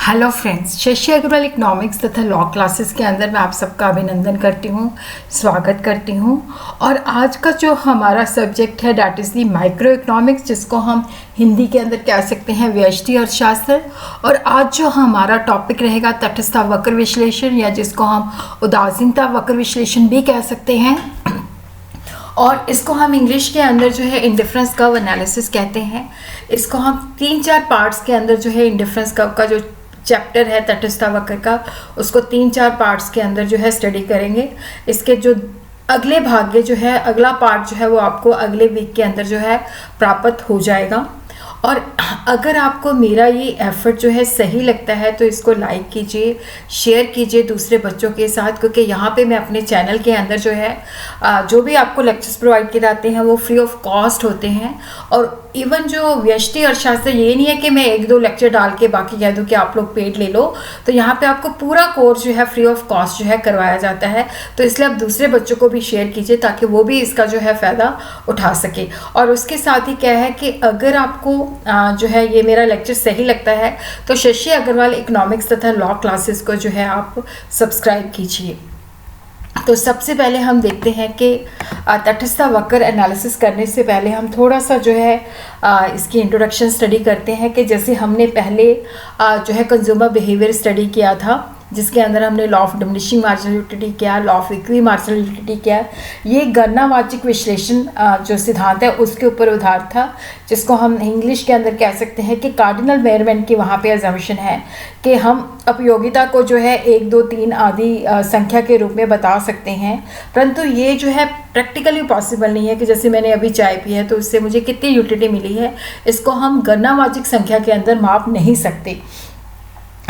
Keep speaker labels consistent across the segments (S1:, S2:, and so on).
S1: Hello friends, Shashi Agarwal economics तथा law classes के अंदर मैं आप सबका अभिनंदन करती हूँ, स्वागत करती हूँ। और आज का जो हमारा सब्जेक्ट है that is the micro economics, जिसको हम हिंदी के अंदर कह सकते हैं व्यष्टि अर्थशास्त्र। और आज जो हमारा टॉपिक रहेगा तटस्थ वक्र विश्लेषण, या जिसको हम उदासीनता वक्र विश्लेषण भी कह सकते हैं, और इसको हम इंग्लिश के अंदर जो है इंडिफरेंस कर्व एनालिसिस कहते हैं। इसको हम 3-4 पार्ट्स के अंदर जो है इंडिफरेंस कर्व का जो चैप्टर है तटस्थ वक्र का, उसको 3-4 पार्ट्स के अंदर जो है स्टडी करेंगे। इसके जो अगले भाग्य जो है अगला पार्ट जो है वो आपको अगले वीक के अंदर जो है प्राप्त हो जाएगा। और अगर आपको मेरा ये एफर्ट जो है सही लगता है तो इसको लाइक कीजिए, शेयर कीजिए दूसरे बच्चों के साथ, क्योंकि यहाँ पे मैं अपने चैनल के अंदर जो है जो भी आपको लेक्चर्स प्रोवाइड किए जाते हैं वो फ्री ऑफ कॉस्ट होते हैं। और इवन जो व्यष्टि अर्थशास्त्र, ये नहीं है कि मैं 1-2 लेक्चर डाल के बाकी कह दूँ कि आप लोग पेड ले लो, तो यहाँ पे आपको पूरा कोर्स जो है फ्री ऑफ कॉस्ट जो है करवाया जाता है। तो इसलिए आप दूसरे बच्चों को भी शेयर कीजिए ताकि वो भी इसका जो है फ़ायदा उठा सके। और उसके साथ ही क्या है कि अगर आपको जो है ये मेरा लेक्चर सही लगता है तो शशि अग्रवाल इकोनॉमिक्स तथा लॉ क्लासेस को जो है आप सब्सक्राइब कीजिए। तो सबसे पहले हम देखते हैं कि तटस्थ वक्र एनालिसिस करने से पहले हम थोड़ा सा जो है इसकी इंट्रोडक्शन स्टडी करते हैं कि जैसे हमने पहले जो है कंज्यूमर बिहेवियर स्टडी किया था, जिसके अंदर हमने law of diminishing marginal utility किया, law of equi marginal utility किया। ये गणनावाचक विश्लेषण जो सिद्धांत है उसके ऊपर उधार था, जिसको हम इंग्लिश के अंदर कह सकते हैं कि कार्डिनल मेजरमेंट की वहाँ पे अजम्पशन है कि हम उपयोगिता को जो है 1, 2, 3 आदि संख्या के रूप में बता सकते हैं। परंतु ये जो है प्रैक्टिकली पॉसिबल नहीं है कि जैसे मैंने अभी चाय पी है तो उससे मुझे कितनी यूटिलिटी मिली है, इसको हम गणनावाचक संख्या के अंदर माप नहीं सकते।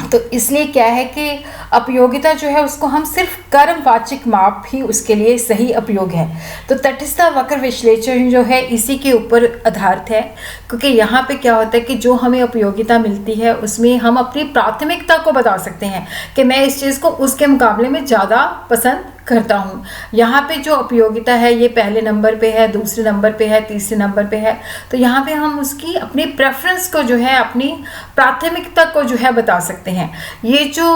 S1: तो इसलिए क्या है कि उपयोगिता जो है उसको हम सिर्फ कर्मवाचक माप ही उसके लिए सही उपयोग है। तो तटस्थ वक्र विश्लेषण जो है इसी के ऊपर आधारित है, क्योंकि यहाँ पे क्या होता है कि जो हमें उपयोगिता मिलती है उसमें हम अपनी प्राथमिकता को बता सकते हैं कि मैं इस चीज़ को उसके मुकाबले में ज़्यादा पसंद करता हूँ। यहाँ पे जो उपयोगिता है ये पहले नंबर पे है, दूसरे नंबर पे है, तीसरे नंबर पे है। तो यहाँ पे हम उसकी अपनी प्रेफरेंस को जो है, अपनी प्राथमिकता को जो है बता सकते हैं। ये जो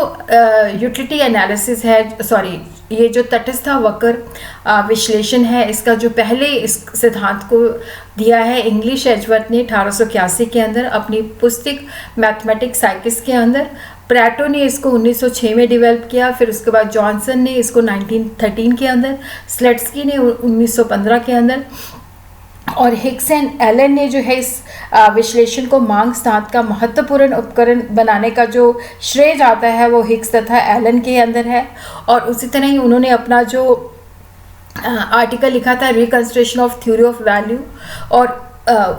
S1: यूटिलिटी एनालिसिस है, सॉरी, ये जो तटस्थ वक्र विश्लेषण है, इसका जो पहले इस सिद्धांत को दिया है इंग्लिश एजवर्थ ने 1881 के अंदर अपनी पुस्तक मैथमेटिक्स साइकिस के अंदर। प्रेटो ने इसको 1906 में डेवलप किया, फिर उसके बाद जॉनसन ने इसको 1913 के अंदर, स्लेट्सकी ने 1915 के अंदर, और हिग्स एंड एलन ने जो है इस विश्लेषण को मांग सिद्धांत का महत्वपूर्ण उपकरण बनाने का जो श्रेय जाता है वो हिग्स तथा एलन के अंदर है। और उसी तरह ही उन्होंने अपना जो आर्टिकल लिखा था reconstruction of theory of value, और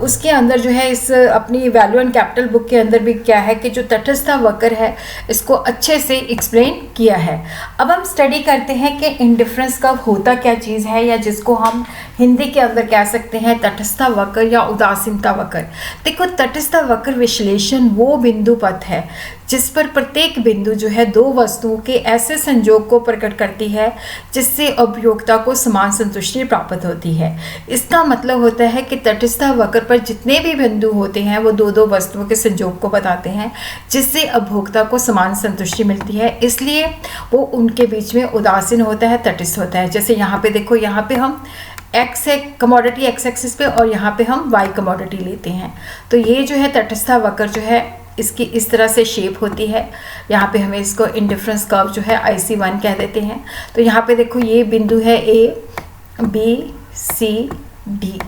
S1: उसके अंदर जो है इस अपनी वैल्यू एंड कैपिटल बुक के अंदर भी क्या है कि जो तटस्थ वक्र है इसको अच्छे से एक्सप्लेन किया है। अब हम स्टडी करते हैं कि इंडिफरेंस कर्व होता क्या चीज़ है, या जिसको हम हिंदी के अंदर कह सकते हैं तटस्थ वक्र या उदासीनता वक्र। देखो, तटस्थ वक्र विश्लेषण वो बिंदु पथ है जिस पर प्रत्येक बिंदु जो है दो वस्तुओं के ऐसे संयोग को प्रकट करती है जिससे उपयोगिता को समान संतुष्टि प्राप्त होती है। इसका मतलब होता है कि तटस्थ वक्र पर जितने भी बिंदु होते हैं वो दो वस्तुओं के संयोग को बताते हैं जिससे उपभोक्ता को समान संतुष्टि मिलती है, इसलिए वो उनके बीच में उदासीन होता है, तटस्थ होता है। जैसे यहाँ पे देखो, यहाँ पे हम एक्स है कमोडिटी एक्स एक्सिस पे, और यहाँ पे हम वाई कमोडिटी लेते हैं। तो ये जो है तटस्थ वक्र जो है इसकी इस तरह से शेप होती है। यहाँ पे हमें इसको इंडिफरेंस कर्व जो है IC1 कह देते हैं। तो यहाँ पे देखो, ये बिंदु है A, B, C, D।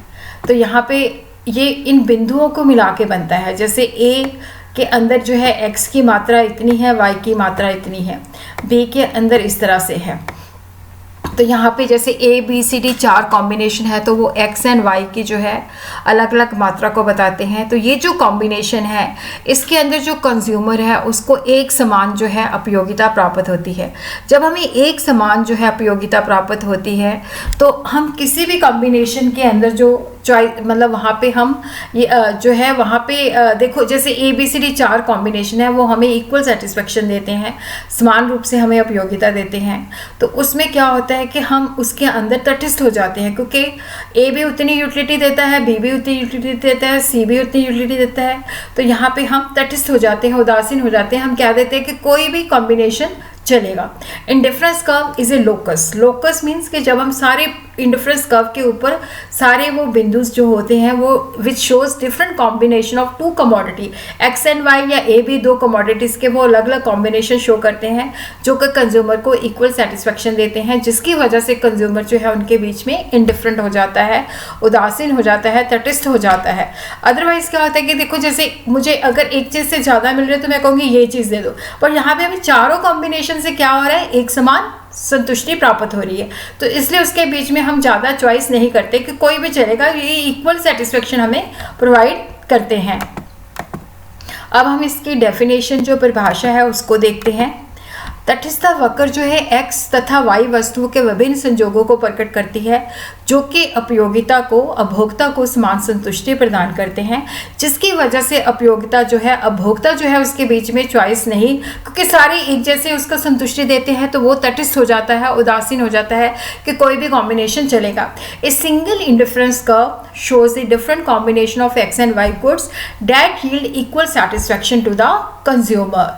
S1: तो यहाँ पे ये इन बिंदुओं को मिला के बनता है। जैसे A के अंदर जो है X की मात्रा इतनी है, Y की मात्रा इतनी है, B के अंदर इस तरह से है। तो यहाँ पे जैसे ABCD 4 कॉम्बिनेशन है तो वो X एंड Y की जो है अलग अलग मात्रा को बताते हैं। तो ये जो कॉम्बिनेशन है इसके अंदर जो कंज्यूमर है उसको एक समान जो है उपयोगिता प्राप्त होती है। जब हमें एक समान जो है उपयोगिता प्राप्त होती है तो हम किसी भी कॉम्बिनेशन के अंदर जो चॉइस, मतलब वहाँ पे हम ये जो है वहाँ पे देखो जैसे ABCD 4 कॉम्बिनेशन है, वो हमें इक्वल सेटिस्फेक्शन देते हैं, समान रूप से हमें उपयोगिता देते हैं। तो उसमें क्या होता है कि हम उसके अंदर तटस्थ हो जाते हैं, क्योंकि A भी उतनी यूटिलिटी देता है, B भी उतनी यूटिलिटी देता है, C भी उतनी यूटिलिटी देता है। तो यहाँ पे हम तटस्थ हो जाते हैं, उदासीन हो जाते हैं। हम क्या देते हैं कि कोई भी कॉम्बिनेशन चलेगा। Indifference curve is a locus. Locus means कि जब हम सारे इंडिफरेंस कर्व के ऊपर सारे वो बिंदुस जो होते हैं वो which shows different combination of two commodity, x and y या ए बी, दो कमोडिटीज के वो अलग अलग कॉम्बिनेशन शो करते हैं जो कि कंज्यूमर को इक्वल सेटिस्फेक्शन देते हैं, जिसकी वजह से कंज्यूमर जो है उनके बीच में इंडिफरेंट हो जाता है, उदासीन हो जाता है, तटस्थ हो जाता है। अदरवाइज क्या होता है कि देखो जैसे मुझे अगर एक चीज़ से ज़्यादा मिल रही है तो मैं कहूँगी ये चीज़ दे दो, पर यहाँ पे हमें चारों कॉम्बिनेशन से क्या हो रहा है, एक समान संतुष्टि प्राप्त हो रही है। तो इसलिए उसके बीच में हम ज़्यादा चॉइस नहीं करते कि कोई भी चलेगा, ये इक्वल सेटिस्फेक्शन हमें प्रोवाइड करते हैं। अब हम इसकी डेफिनेशन जो परिभाषा है उसको देखते हैं। तटस्थता वक्र जो है x तथा y वस्तुओं के विभिन्न संयोगों को प्रकट करती है जो कि उपयोगिता को, उपभोक्ता को समान संतुष्टि प्रदान करते हैं, जिसकी वजह से उपयोगिता जो है, उपभोक्ता जो है उसके बीच में चॉइस नहीं, क्योंकि सारे एक जैसे उसका संतुष्टि देते हैं तो वो तटस्थ हो जाता है, उदासीन हो जाता है कि कोई भी कॉम्बिनेशन चलेगा। A single indifference curve shows a different combination of x and y goods that yield equal satisfaction to the consumer।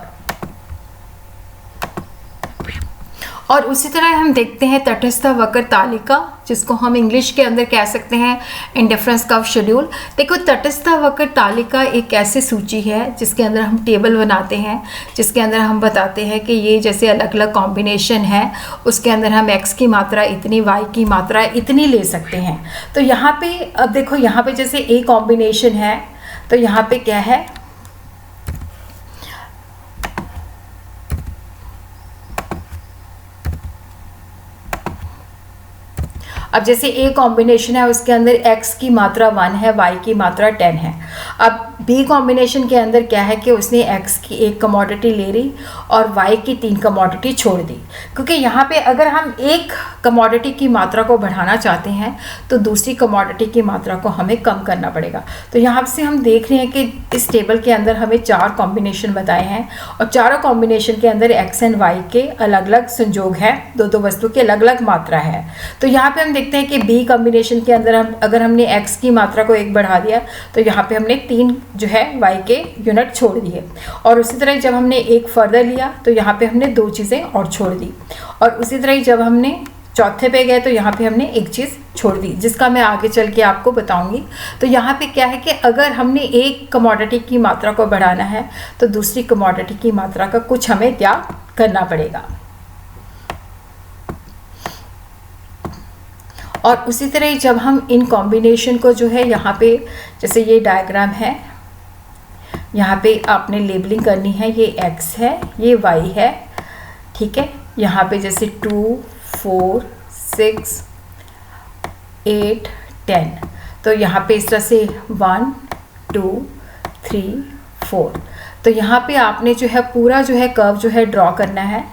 S1: और उसी तरह हम देखते हैं तटस्थता वक्र तालिका, जिसको हम इंग्लिश के अंदर कह सकते हैं इंडिफरेंस कर्व शेड्यूल। देखो तटस्थता वक्र तालिका एक ऐसी सूची है जिसके अंदर हम टेबल बनाते हैं, जिसके अंदर हम बताते हैं कि ये जैसे अलग अलग कॉम्बिनेशन है, उसके अंदर हम x की मात्रा इतनी, y की मात्रा इतनी ले सकते हैं। तो यहाँ पे अब देखो, यहाँ पे जैसे A कॉम्बिनेशन है तो यहाँ पे क्या है, अब जैसे A कॉम्बिनेशन है उसके अंदर x की मात्रा 1 है, y की मात्रा 10 है। अब B कॉम्बिनेशन के अंदर क्या है कि उसने x की एक कमोडिटी ले ली और y की 3 कमोडिटी छोड़ दी, क्योंकि यहाँ पे अगर हम एक कमोडिटी की मात्रा को बढ़ाना चाहते हैं तो दूसरी कमोडिटी की मात्रा को हमें कम करना पड़ेगा। तो यहाँ से हम देख रहे हैं कि इस टेबल के अंदर हमें 4 कॉम्बिनेशन बताए हैं और चारों कॉम्बिनेशन के अंदर x एंड y के अलग अलग संयोग है, दो वस्तु की अलग अलग मात्रा है। तो यहाँ पे हम देखते हैं कि B कॉम्बिनेशन के अंदर हम अगर हमने x की मात्रा को 1 बढ़ा दिया तो यहाँ पे हमने 3 जो है y के यूनिट छोड़ दिए, और उसी तरह जब हमने 1 फर्दर लिया तो यहाँ पे हमने 2 चीज़ें और छोड़ दी, और उसी तरह जब हमने चौथे पे गए तो यहाँ पे हमने एक चीज़ छोड़ दी, जिसका मैं आगे चल के आपको बताऊंगी। तो यहाँ पे क्या है कि अगर हमने एक कमोडिटी की मात्रा को बढ़ाना है तो दूसरी कमोडिटी की मात्रा का कुछ हमें त्याग करना पड़ेगा। और उसी तरह जब हम इन कॉम्बिनेशन को जो है, यहाँ पे जैसे ये डायग्राम है, यहाँ पे आपने लेबलिंग करनी है, ये x है, ये y है, ठीक है। यहाँ पे जैसे 2, 4, 6, 8, 10, तो यहाँ पे इस तरह से 1, 2, 3, 4, तो यहाँ पे आपने जो है पूरा जो है कर्व जो है ड्रॉ करना है।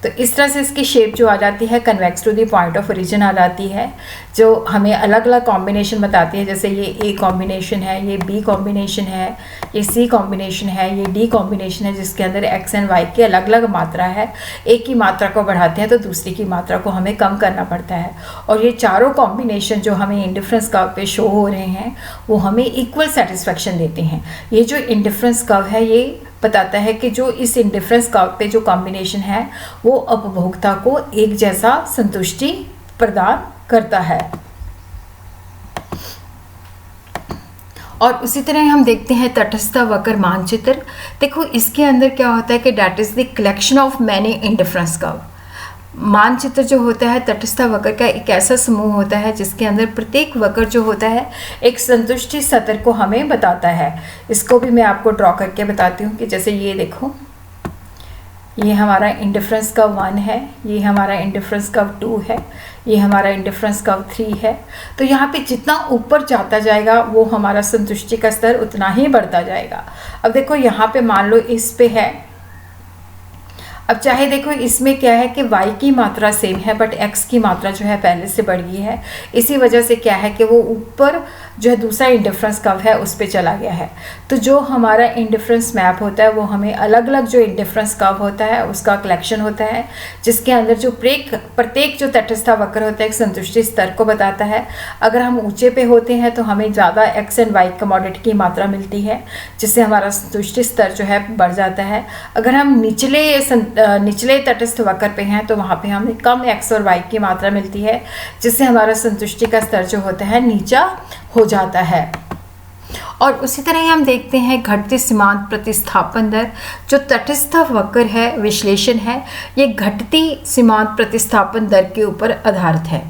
S1: तो इस तरह से इसकी शेप जो आ जाती है convex to the point of origin आ जाती है, जो हमें अलग अलग कॉम्बिनेशन बताती है। जैसे ये A कॉम्बिनेशन है, ये B कॉम्बिनेशन है, ये C कॉम्बिनेशन है, ये D कॉम्बिनेशन है, जिसके अंदर x एंड y की अलग अलग मात्रा है। एक की मात्रा को बढ़ाते हैं तो दूसरी की मात्रा को हमें कम करना पड़ता है। और ये चारों कॉम्बिनेशन जो हमें इंडिफरेंस कर्व पे शो हो रहे हैं वो हमें इक्वल सेटिस्फेक्शन देते हैं। ये जो इंडिफरेंस कर्व है ये बताता है कि जो इस इंडिफरेंस कर्व पे जो कॉम्बिनेशन है वो उपभोक्ता को एक जैसा संतुष्टि प्रदान करता है। और उसी तरह हम देखते हैं तटस्थता वक्र मानचित्र। देखो इसके अंदर क्या होता है कि that is the collection of many indifference curve. मानचित्र जो होता है तटस्थता वक्र का एक ऐसा समूह होता है जिसके अंदर प्रत्येक वक्र जो होता है एक संतुष्टि सत्र को हमें बताता है। इसको भी मैं आपको ड्रॉ करके बताती हूँ कि जैसे ये देखो, ये हमारा इंडिफरेंस कर्व 1 है, ये हमारा इंडिफरेंस कर्व 2 है, ये हमारा इंडिफरेंस कर्व 3 है। तो यहाँ पे जितना ऊपर जाता जाएगा वो हमारा संतुष्टि का स्तर उतना ही बढ़ता जाएगा। अब देखो यहाँ पे मान लो इस पे है, अब चाहे देखो इसमें क्या है कि y की मात्रा सेम है बट x की मात्रा जो है पहले से बढ़ गई है, इसी वजह से क्या है कि वो ऊपर जो है दूसरा इंडिफरेंस कर्व है उस पर चला गया है। तो जो हमारा इंडिफरेंस मैप होता है वो हमें अलग अलग जो इंडिफरेंस कर्व होता है उसका कलेक्शन होता है, जिसके अंदर जो प्रत्येक जो तटस्थ वक्र होता है एक संतुष्टि स्तर को बताता है। अगर हम ऊंचे पे होते हैं तो हमें ज़्यादा x एंड y कमोडिटी की मात्रा मिलती है, जिससे हमारा संतुष्टि स्तर जो है बढ़ जाता है। अगर हम निचले तटस्थ वक्र पे हैं तो वहाँ पे हमें कम x और y की मात्रा मिलती है, जिससे हमारा संतुष्टि का स्तर जो होता है नीचा हो जाता है। और उसी तरह ही हम देखते हैं घटती सीमांत प्रतिस्थापन दर, जो तटस्थ वक्र है विश्लेषण है, ये घटती सीमांत प्रतिस्थापन दर के ऊपर आधारित है।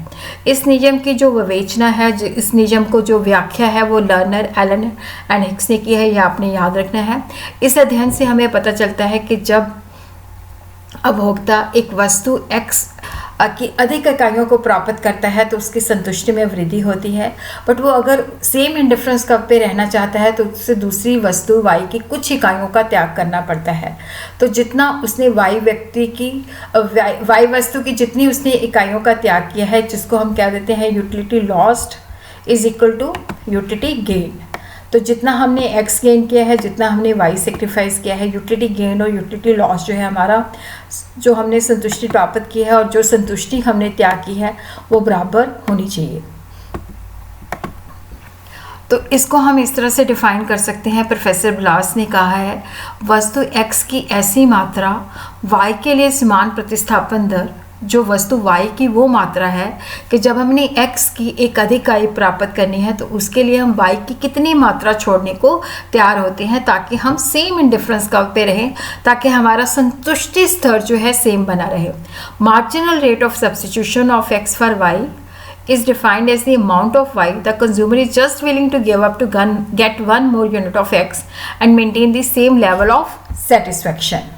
S1: इस नियम की जो विवेचना है, इस नियम को जो व्याख्या है वो लर्नर, एलन एंड हिक्स ने की है, यह आपने याद रखना है। इस अध्ययन से हमें पता चलता है कि जब उपभोक्ता एक वस्तु x की अधिक इकाइयों को प्राप्त करता है तो उसकी संतुष्टि में वृद्धि होती है, बट वो अगर सेम इंडिफरेंस कर्व पे रहना चाहता है तो उससे दूसरी वस्तु y की कुछ इकाइयों का त्याग करना पड़ता है। तो जितना उसने y वस्तु की जितनी उसने इकाइयों का त्याग किया है, जिसको हम क्या देते हैं utility lost is equal to utility gain. तो जितना हमने x गेन किया है, जितना हमने y सेक्रीफाइस किया है, यूटिलिटी गेन और यूटिलिटी लॉस जो है हमारा, जो हमने संतुष्टि प्राप्त की है और जो संतुष्टि हमने त्याग की है वो बराबर होनी चाहिए। तो इसको हम इस तरह से डिफाइन कर सकते हैं। प्रोफेसर ब्लास ने कहा है वस्तु x की ऐसी मात्रा y के लिए समान प्रतिस्थापन दर, जो वस्तु y की वो मात्रा है कि जब हमने x की एक अधिक इकाई प्राप्त करनी है तो उसके लिए हम y की कितनी मात्रा छोड़ने को तैयार होते हैं, ताकि हम सेम इंडिफरेंस कर्व पे रहें, ताकि हमारा संतुष्टि स्तर जो है सेम बना रहे। Marginal rate of substitution of x for y is defined as the amount of y the consumer is just willing to give up to get one more unit of x and maintain the same level of satisfaction।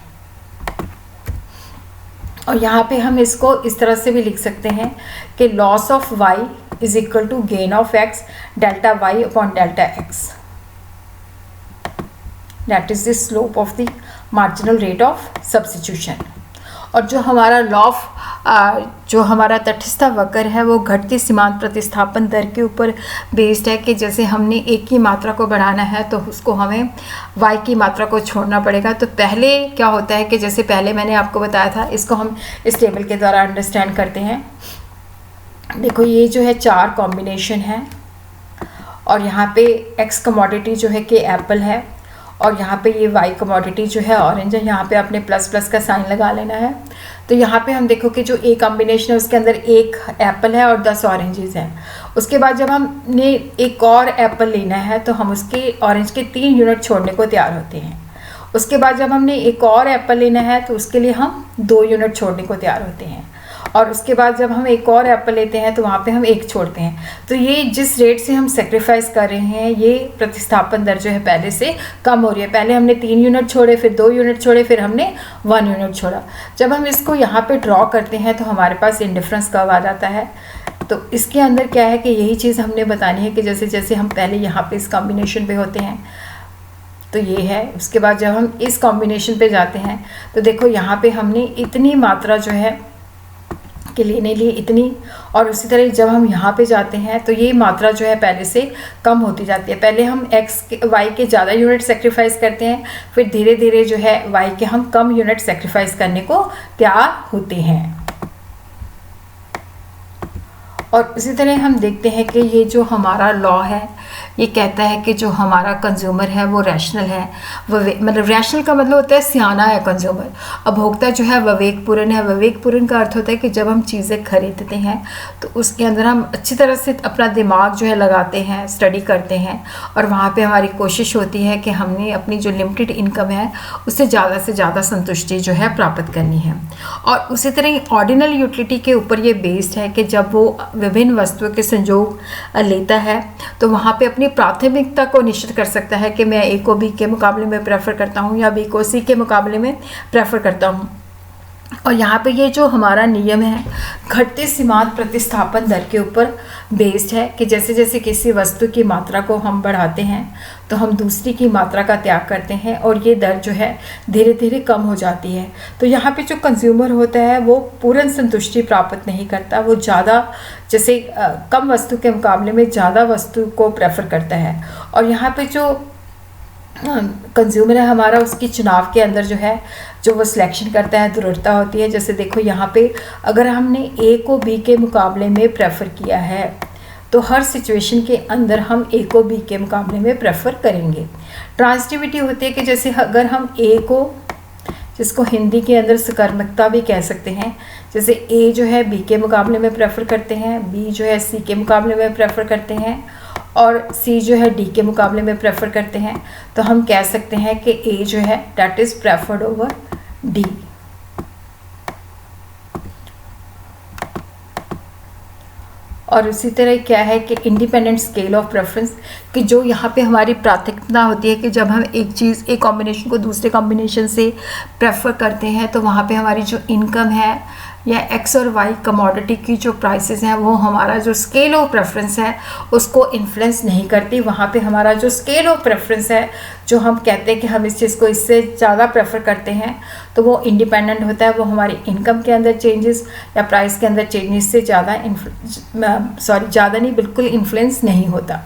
S1: और यहाँ पे हम इसको इस तरह से भी लिख सकते हैं कि loss of y is equal to gain of x delta y upon delta x, that is the slope of the marginal rate of substitution. और जो हमारा जो हमारा तटस्थ वक्र है वो घटती सीमांत प्रतिस्थापन दर के ऊपर बेस्ड है कि जैसे हमने एक की मात्रा को बढ़ाना है तो उसको हमें y की मात्रा को छोड़ना पड़ेगा। तो पहले क्या होता है कि जैसे पहले मैंने आपको बताया था, इसको हम इस टेबल के द्वारा अंडरस्टैंड करते हैं। देखो ये जो है 4 कॉम्बिनेशन है और यहाँ पे x कमोडिटी जो है कि एप्पल है और यहाँ पे ये y कमोडिटी जो है ऑरेंज है। यहाँ पे आपने प्लस प्लस का साइन लगा लेना है। तो यहाँ पे हम देखो कि जो ए कॉम्बिनेशन है उसके अंदर एक एप्पल है और 10 ऑरेंजेस हैं। उसके बाद जब हमने एक और एप्पल लेना है तो हम उसके ऑरेंज के 3 यूनिट छोड़ने को तैयार होते हैं। उसके बाद जब हमने एक और एप्पल लेना है तो उसके लिए हम 2 यूनिट छोड़ने को तैयार होते हैं। और उसके बाद जब हम एक और एप्पल लेते हैं तो वहाँ पे हम 1 छोड़ते हैं। तो ये जिस रेट से हम सेक्रीफाइस कर रहे हैं, ये प्रतिस्थापन दर जो है पहले से कम हो रही है। पहले हमने 3 यूनिट छोड़े, फिर 2 यूनिट छोड़े, फिर हमने 1 यूनिट छोड़ा। जब हम इसको यहाँ पे ड्रॉ करते हैं तो हमारे पास इंडिफरेंस कर्व आ जाता है। तो इसके अंदर क्या है कि यही चीज़ हमने बतानी है कि जैसे जैसे हम पहले यहाँ पे इस कॉम्बिनेशन पे होते हैं तो ये है। उसके बाद जब हम इस कॉम्बिनेशन पे जाते हैं तो देखो यहाँ पे हमने इतनी मात्रा जो है के लेने लिए इतनी, और उसी तरह जब हम यहाँ पे जाते हैं तो ये मात्रा जो है पहले से कम होती जाती है। पहले हम y के ज़्यादा यूनिट सेक्रीफाइस करते हैं, फिर धीरे धीरे जो है y के हम कम यूनिट सेक्रीफाइस करने को तैयार होते हैं। और इसी तरह हम देखते हैं कि ये जो हमारा लॉ है ये कहता है कि जो हमारा कंज्यूमर है वो रैशनल है। मतलब रैशनल का मतलब होता है सियाना है कंज्यूमर। उपभोक्ता जो है विवेकपूर्ण है। विवेकपूर्ण का अर्थ होता है कि जब हम चीज़ें खरीदते हैं तो उसके अंदर हम अच्छी तरह से अपना दिमाग जो है लगाते हैं, स्टडी करते हैं, और वहाँ पे हमारी कोशिश होती है कि हमने अपनी जो लिमिटेड इनकम है उससे ज़्यादा से ज़्यादा संतुष्टि जो है प्राप्त करनी है। और उसी तरह ऑर्डिनल यूटिलिटी के ऊपर ये बेस्ड है कि जब वो विभिन्न वस्तुओं के संयोग लेता है तो वहाँ पे अपनी प्राथमिकता को निश्चित कर सकता है कि मैं ए को बी के मुकाबले में प्रेफर करता हूँ या बी को सी के मुकाबले में प्रेफर करता हूँ। और यहाँ पे ये जो हमारा नियम है घटते सीमांत प्रतिस्थापन दर के ऊपर बेस्ड है कि जैसे जैसे किसी वस्तु की मात्रा को हम बढ़ाते हैं तो हम दूसरी की मात्रा का त्याग करते हैं और ये दर जो है धीरे धीरे कम हो जाती है। तो यहाँ पे जो कंज्यूमर होता है वो पूर्ण संतुष्टि प्राप्त नहीं करता, वो ज़्यादा जैसे कम वस्तु के मुकाबले में ज़्यादा वस्तु को प्रेफर करता है। और यहाँ पे जो कंज्यूमर है हमारा, उसकी चुनाव के अंदर जो है जो वो सिलेक्शन करता है दुर्लभता होती है। जैसे देखो यहाँ पे अगर हमने ए को बी के मुकाबले में प्रेफर किया है तो हर सिचुएशन के अंदर हम ए को बी के मुकाबले में प्रेफर करेंगे। ट्रांसिटिविटी होती है कि जैसे अगर हम ए को, जिसको हिंदी के अंदर सकर्मकता भी कह सकते हैं, जैसे ए जो है बी के मुकाबले में प्रेफर करते हैं, बी जो है सी के मुकाबले में प्रेफर करते हैं और सी जो है डी के मुकाबले में प्रेफर करते हैं, तो हम कह सकते हैं कि ए जो है that is preferred over D. और उसी तरह क्या है कि इंडिपेंडेंट स्केल ऑफ प्रेफरेंस, कि जो यहाँ पे हमारी प्राथमिकता होती है कि जब हम एक चीज़, एक कॉम्बिनेशन को दूसरे कॉम्बिनेशन से प्रेफर करते हैं तो वहाँ पे हमारी जो इनकम है या एक्स और वाई कमोडिटी की जो प्राइसेस हैं वो हमारा जो स्केल ऑफ प्रेफरेंस है उसको इन्फ्लुएंस नहीं करती। वहाँ पे हमारा जो स्केल ऑफ प्रेफरेंस है, जो हम कहते हैं कि हम इस चीज़ को इससे ज़्यादा प्रेफर करते हैं, तो वो इंडिपेंडेंट होता है, वो हमारी इनकम के अंदर चेंजेस या प्राइस के अंदर चेंजेस से ज़्यादा ज़्यादा नहीं, बिल्कुल इन्फ्लुएंस नहीं होता।